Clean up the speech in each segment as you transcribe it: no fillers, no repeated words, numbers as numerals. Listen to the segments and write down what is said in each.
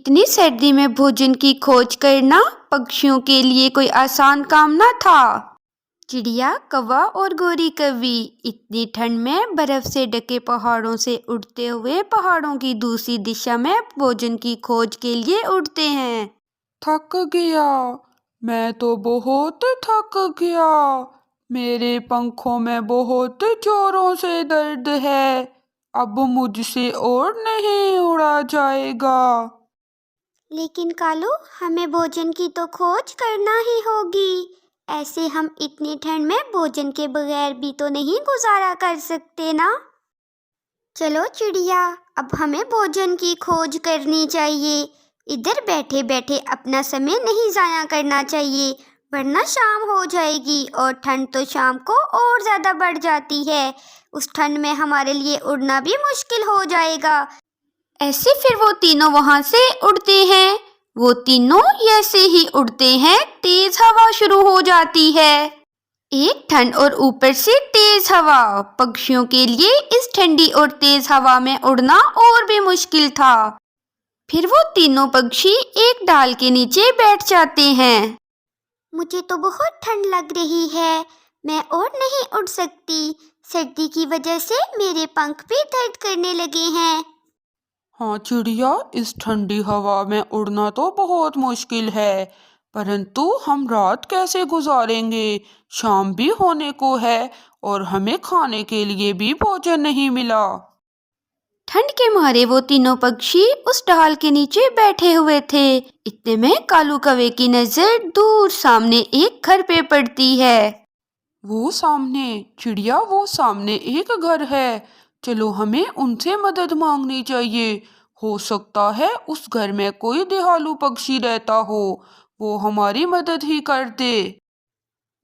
इतनी सर्दी में भोजन की खोज करना पक्षियों के लिए कोई आसान काम न था। चिड़िया, कौवा और गोरी कवि इतनी ठंड में बर्फ से ढके पहाड़ों से उड़ते हुए पहाड़ों की दूसरी दिशा में भोजन की खोज के लिए उड़ते हैं। थक गया, मैं तो बहुत थक गया। मेरे पंखों में बहुत जोरों से दर्द है। अब मुझसे और नहीं उड़ा जाएगा। लेकिन कालू, हमें भोजन की तो खोज करना ही होगी। ऐसे हम इतनी ठंड में भोजन के बगैर भी तो नहीं गुजारा कर सकते ना। चलो चिड़िया, अब हमें भोजन की खोज करनी चाहिए। इधर बैठे बैठे अपना समय नहीं ज़ाया करना चाहिए, वरना शाम हो जाएगी और ठंड तो शाम को और ज़्यादा बढ़ जाती है। उस ठंड में हमारे लिए उड़ना भी मुश्किल हो जाएगा। ऐसे फिर वो तीनों वहां से उड़ते हैं। वो तीनों ऐसे ही उड़ते हैं, तेज हवा शुरू हो जाती है। एक ठंड और ऊपर से तेज हवा। पक्षियों के लिए इस ठंडी और तेज हवा में उड़ना और भी मुश्किल था। फिर वो तीनों पक्षी एक डाल के नीचे बैठ जाते हैं। मुझे तो बहुत ठंड लग रही है, मैं और नहीं उड़ सकती। सर्दी की वजह से मेरे पंख भी दर्द करने लगे हैं। हाँ चिड़िया, इस ठंडी हवा में उड़ना तो बहुत मुश्किल है, परंतु हम रात कैसे गुजारेंगे? शाम भी होने को है और हमें खाने के लिए भी भोजन नहीं मिला। ठंड के मारे वो तीनों पक्षी उस डाल के नीचे बैठे हुए थे। इतने में कालू कौवे की नजर दूर सामने एक घर पे पड़ती है। वो सामने चिड़िया, वो सामने एक घर है। चलो हमें उनसे मदद मांगनी चाहिए। हो सकता है उस घर में कोई दयालु पक्षी रहता हो, वो हमारी मदद ही कर दे।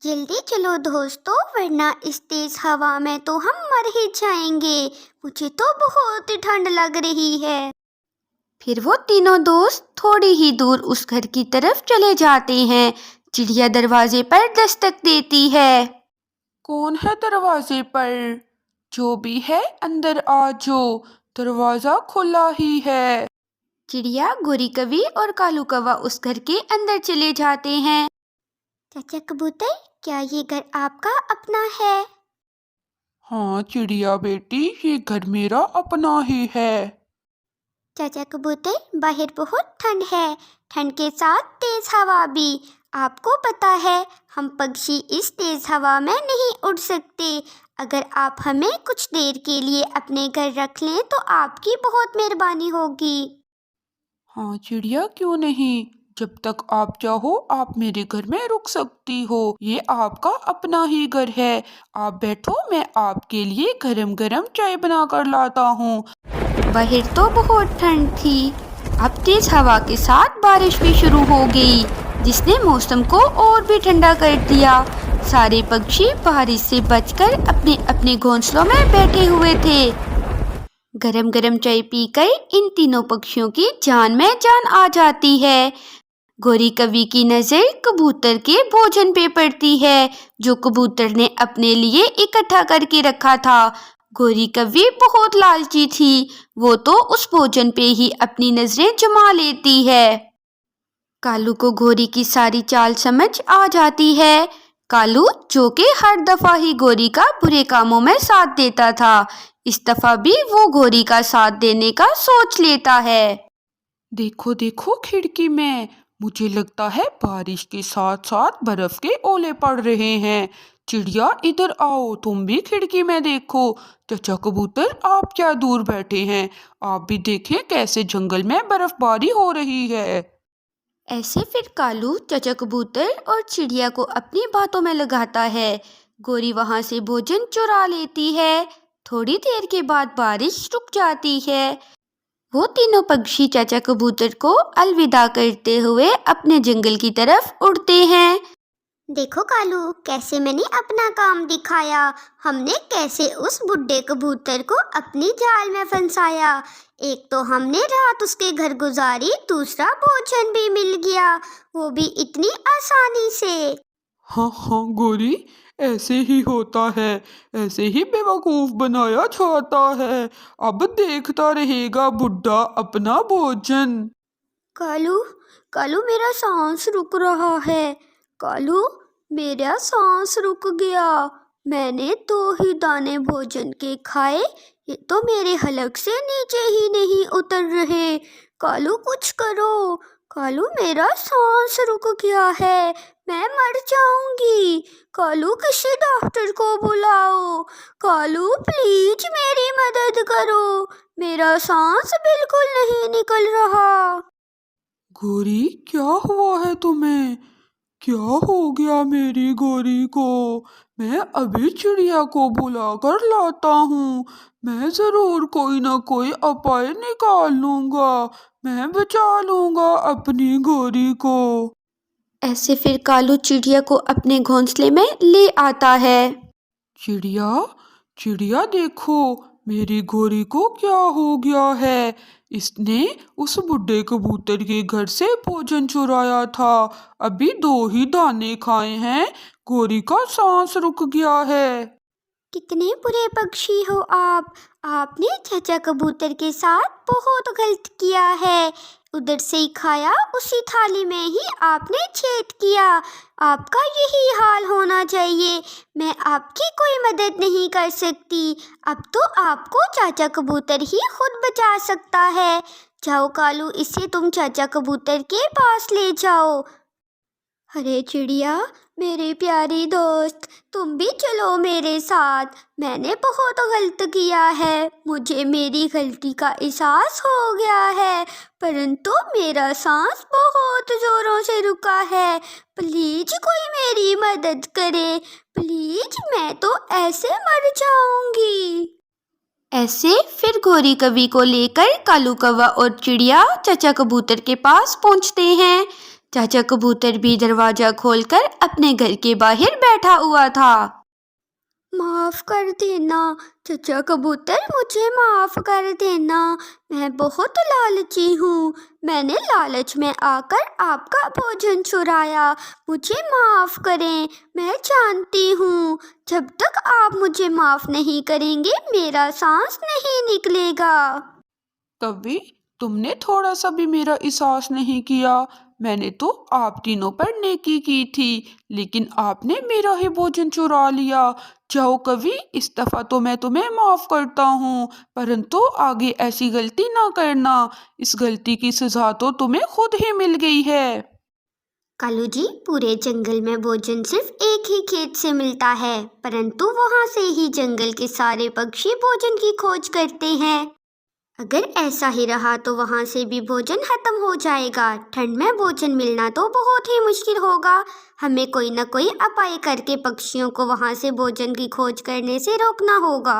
जल्दी चलो दोस्तों, वरना इस तेज हवा में तो हम मर ही जाएंगे। मुझे तो बहुत ठंड लग रही है। फिर वो तीनों दोस्त थोड़ी ही दूर उस घर की तरफ चले जाते हैं। चिड़िया दरवाजे पर दस्तक देती है। कौन है दरवाजे पर? जो भी है अंदर आ जाओ, दरवाजा खुला ही है। चिड़िया, गोरी कवि और कालू कौवा उस घर के अंदर चले जाते हैं। चाचा कबूतर, क्या ये घर आपका अपना है? हाँ चिड़िया बेटी, ये घर मेरा अपना ही है। चाचा कबूतर, बाहर बहुत ठंड है, ठंड के साथ तेज हवा भी। आपको पता है हम पक्षी इस तेज हवा में नहीं उड़ सकते। अगर आप हमें कुछ देर के लिए अपने घर रख लें तो आपकी बहुत मेहरबानी होगी। हाँ चिड़िया, क्यों नहीं, जब तक आप चाहो आप मेरे घर में रुक सकती हो। ये आपका अपना ही घर है। आप बैठो, मैं आपके लिए गरम गरम चाय बना कर लाता हूँ। बाहर तो बहुत ठंड थी। अब तेज हवा के साथ बारिश भी शुरू हो गई, जिसने मौसम को और भी ठंडा कर दिया। सारे पक्षी बारिश से बचकर अपने अपने घोंसलों में बैठे हुए थे। गरम गरम चाय पीकर इन तीनों पक्षियों की जान में जान आ जाती है। गोरी कवि की नजर कबूतर के भोजन पे पड़ती है, जो कबूतर ने अपने लिए इकट्ठा करके रखा था। गोरी कवि बहुत लालची थी, वो तो उस भोजन पे ही अपनी नजरें जमा लेती है। कालू को गोरी की सारी चाल समझ आ जाती है। कालू, जो कि हर दफा ही गोरी का बुरे कामों में साथ देता था, इस दफा भी वो गोरी का साथ देने का सोच लेता है। देखो देखो खिड़की में, मुझे लगता है बारिश के साथ साथ बर्फ के ओले पड़ रहे हैं। चिड़िया इधर आओ, तुम भी खिड़की में देखो। चचा कबूतर, आप क्या दूर बैठे हैं? आप भी देखें कैसे जंगल में बर्फबारी हो रही है। ऐसे फिर कालू चचा कबूतर और चिड़िया को अपनी बातों में लगाता है। गोरी वहां से भोजन चुरा लेती है। थोड़ी देर के बाद बारिश रुक जाती है। वो तीनों पक्षी चाचा कबूतर को अलविदा करते हुए अपने जंगल की तरफ उड़ते हैं। देखो कालू, कैसे मैंने अपना काम दिखाया। हमने कैसे उस बुड्ढे कबूतर को अपनी जाल में फंसाया। एक तो हमने रात उसके घर गुजारी, दूसरा भोजन भी मिल गया, वो भी इतनी आसानी से। हाँ हाँ गोरी, ऐसे ही होता है, ऐसे ही बेवकूफ बनाया जाता है। अब देखता रहेगा बुड्ढा अपना भोजन। कालू, कालू मेरा सांस रुक रहा है। कालू, मेरा सांस रुक गया। मैंने 2 ही दाने भोजन के खाए, ये तो मेरे हलक से नीचे ही नहीं उतर रहे। कालू कुछ करो। कालू मेरा सांस रुक गया है, मैं मर जाऊंगी। कालू किसी डॉक्टर को बुलाओ। कालू प्लीज मेरी मदद करो, मेरा सांस बिल्कुल नहीं निकल रहा। गोरी, क्या हुआ है तुम्हें? क्या हो गया मेरी गोरी को? मैं अभी चिड़िया को बुला कर लाता हूँ। मैं जरूर कोई ना कोई उपाय निकाल लूंगा। मैं बचा लूंगा अपनी गोरी को। ऐसे फिर कालू चिड़िया को अपने घोंसले में ले आता है। चिड़िया, चिड़िया देखो, मेरी गोरी को क्या हो गया है। इसने उस बुड्ढे कबूतर के घर से भोजन चुराया था। अभी 2 ही दाने खाए हैं, गोरी का सांस रुक गया है। कितने बुरे पक्षी हो आप। आपने चाचा कबूतर के साथ बहुत गलत किया है। उधर से ही खाया, उसी थाली में ही आपने छेद किया। आपका यही हाल होना चाहिए। मैं आपकी कोई मदद नहीं कर सकती। अब तो आपको चाचा कबूतर ही खुद बचा सकता है। जाओ कालू, इसे तुम चाचा कबूतर के पास ले जाओ। अरे चिड़िया, मेरी प्यारी दोस्त, तुम भी चलो मेरे साथ। मैंने बहुत गलत किया है, मुझे मेरी गलती का एहसास हो गया है, परंतु मेरा सांस बहुत ज़ोरों से रुका है। प्लीज कोई मेरी मदद करे, प्लीज, मैं तो ऐसे मर जाऊंगी। ऐसे फिर गोरी कवि को लेकर कालू कौवा और चिड़िया चाचा कबूतर के पास पहुंचते हैं। चाचा कबूतर भी दरवाजा खोलकर अपने घर के बाहर बैठा हुआ था। माफ़ कर देना चचा कबूतर, मुझे माफ़ कर देना। मैं बहुत लालची हूँ। मैंने लालच में आकर आपका भोजन चुराया। मुझे माफ़ करें। मैं जानती हूँ जब तक आप मुझे माफ़ नहीं करेंगे मेरा सांस नहीं निकलेगा। कभी तुमने थोड़ा सा भी मेरा एहसास नहीं किया। मैंने तो आप तीनों पर नेकी की थी, लेकिन आपने मेरा ही भोजन चुरा लिया। जाओ कवि, इस दफा तो मैं तुम्हें माफ करता हूँ, परंतु आगे ऐसी गलती ना करना। इस गलती की सजा तो तुम्हें खुद ही मिल गई है। कालू जी, पूरे जंगल में भोजन सिर्फ एक ही खेत से मिलता है, परंतु वहाँ से ही जंगल के सारे पक्षी भोजन की खोज करते हैं। अगर ऐसा ही रहा तो वहाँ से भी भोजन खत्म हो जाएगा। ठंड में भोजन मिलना तो बहुत ही मुश्किल होगा। हमें कोई ना कोई उपाय करके पक्षियों को वहाँ से भोजन की खोज करने से रोकना होगा।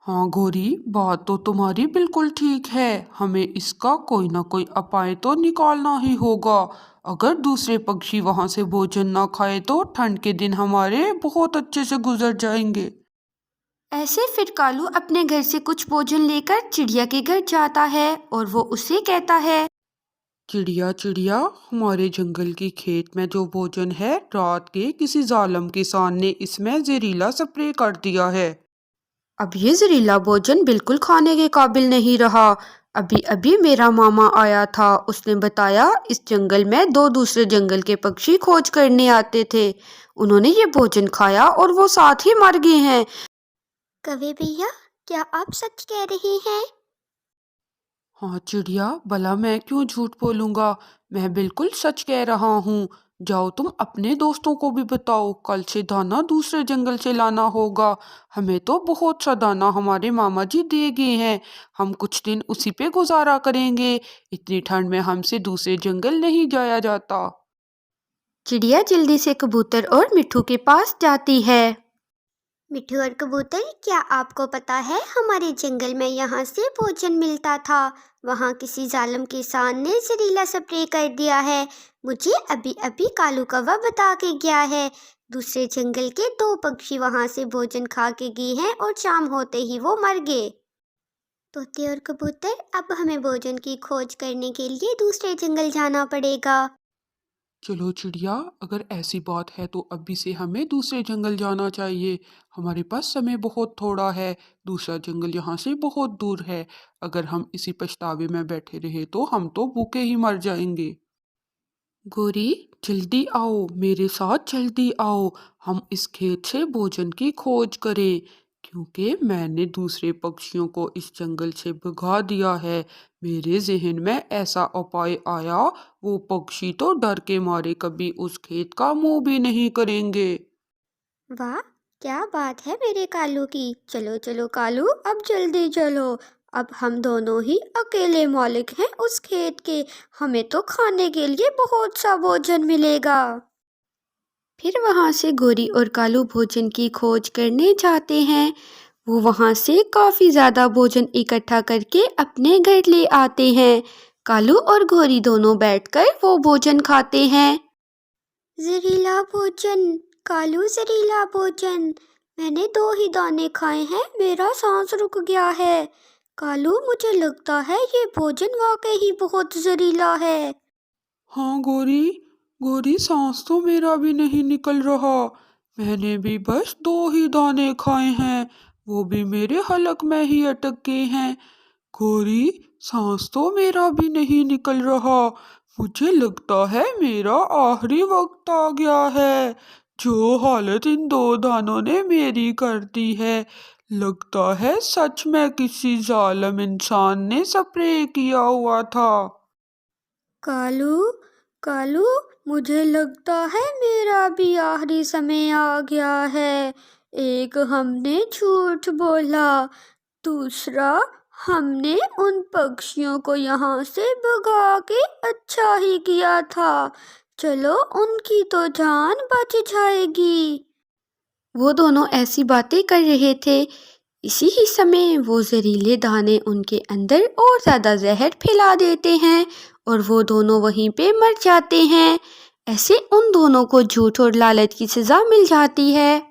हाँ गोरी, बात तो तुम्हारी बिल्कुल ठीक है। हमें इसका कोई ना कोई उपाय तो निकालना ही होगा। अगर दूसरे पक्षी वहाँ से भोजन ना खाए तो ठंड के दिन हमारे बहुत अच्छे से गुजर जाएंगे। ऐसे फिर कालू अपने घर से कुछ भोजन लेकर चिड़िया के घर जाता है और वो उसे कहता है, चिड़िया, चिड़िया, हमारे जंगल के खेत में जो भोजन है, रात के किसी जालिम किसान ने इसमें जहरीला स्प्रे कर दिया है। अब ये जहरीला भोजन बिल्कुल खाने के काबिल नहीं रहा। अभी अभी मेरा मामा आया था, उसने बताया इस जंगल में 2 दूसरे जंगल के पक्षी खोज करने आते थे। उन्होंने ये भोजन खाया और वो साथ ही मर गए हैं। कवि भैया, क्या आप सच कह रहे हैं? हाँ चिड़िया, भला मैं क्यों झूठ बोलूंगा, मैं बिल्कुल सच कह रहा हूँ। जाओ तुम अपने दोस्तों को भी बताओ, कल से दाना दूसरे जंगल से लाना होगा। हमें तो बहुत सा दाना हमारे मामा जी दे गए हैं, हम कुछ दिन उसी पे गुजारा करेंगे। इतनी ठंड में हमसे दूसरे जंगल नहीं जाया जाता। चिड़िया जल्दी से कबूतर और मिट्ठू के पास जाती है। मिट्ठू और कबूतर, क्या आपको पता है हमारे जंगल में यहाँ से भोजन मिलता था, वहाँ किसी जालिम किसान ने जहरीला स्प्रे कर दिया है। मुझे अभी अभी कालू कौवा बता के गया है। दूसरे जंगल के 2 पक्षी वहाँ से भोजन खा के गए हैं और शाम होते ही वो मर गए। तोते और कबूतर, अब हमें भोजन की खोज करने के लिए दूसरे जंगल जाना पड़ेगा। चलो चिड़िया, अगर ऐसी बात है तो अभी से हमें दूसरे जंगल जाना चाहिए। हमारे पास समय बहुत थोड़ा है। दूसरा जंगल यहाँ से बहुत दूर है। अगर हम इसी पछतावे में बैठे रहे तो हम तो भूखे ही मर जाएंगे। गोरी, जल्दी आओ, मेरे साथ जल्दी आओ। हम इस खेत से भोजन की खोज करें, क्योंकि मैंने दूसरे पक्षियों को इस जंगल से भगा दिया है। मेरे जहन में ऐसा उपाय आया, वो पक्षी तो डर के मारे कभी उस खेत का मुंह भी नहीं करेंगे। वाह, क्या बात है मेरे कालू की। चलो चलो कालू, अब जल्दी चलो। अब हम दोनों ही अकेले मालिक हैं उस खेत के। हमें तो खाने के लिए बहुत सा भोजन मिलेगा। फिर वहाँ से गोरी और कालू भोजन की खोज करने जाते हैं। वो वहाँ से काफ़ी ज़्यादा भोजन इकट्ठा करके अपने घर ले आते हैं। कालू और गोरी दोनों बैठकर वो भोजन खाते हैं। जहरीला भोजन, कालू जहरीला भोजन। मैंने 2 ही दाने खाए हैं, मेरा सांस रुक गया है। कालू, मुझे लगता है ये भोजन वाकई ही बहुत जहरीला है। हाँ गोरी, गोरी, सांस तो मेरा भी नहीं निकल रहा। मैंने भी बस 2 ही दाने खाए हैं, वो भी मेरे हलक में ही अटक गए हैं। गोरी, सांस तो मेरा भी नहीं निकल रहा। मुझे लगता है मेरा आखिरी वक्त आ गया है। जो हालत इन 2 दानों ने मेरी कर दी है, लगता है सच में किसी जालिम इंसान ने स्प्रे किया हुआ था। कालू, कालू, मुझे लगता है मेरा भी आखिरी समय आ गया है। एक हमने झूठ बोला, दूसरा हमने उन पक्षियों को यहाँ से भगा के अच्छा ही किया था। चलो, उनकी तो जान बच जाएगी। वो दोनों ऐसी बातें कर रहे थे। इसी ही समय वो जहरीले दाने उनके अंदर और ज़्यादा जहर फैला देते हैं और वो दोनों वहीं पे मर जाते हैं। ऐसे उन दोनों को झूठ और लालच की सज़ा मिल जाती है।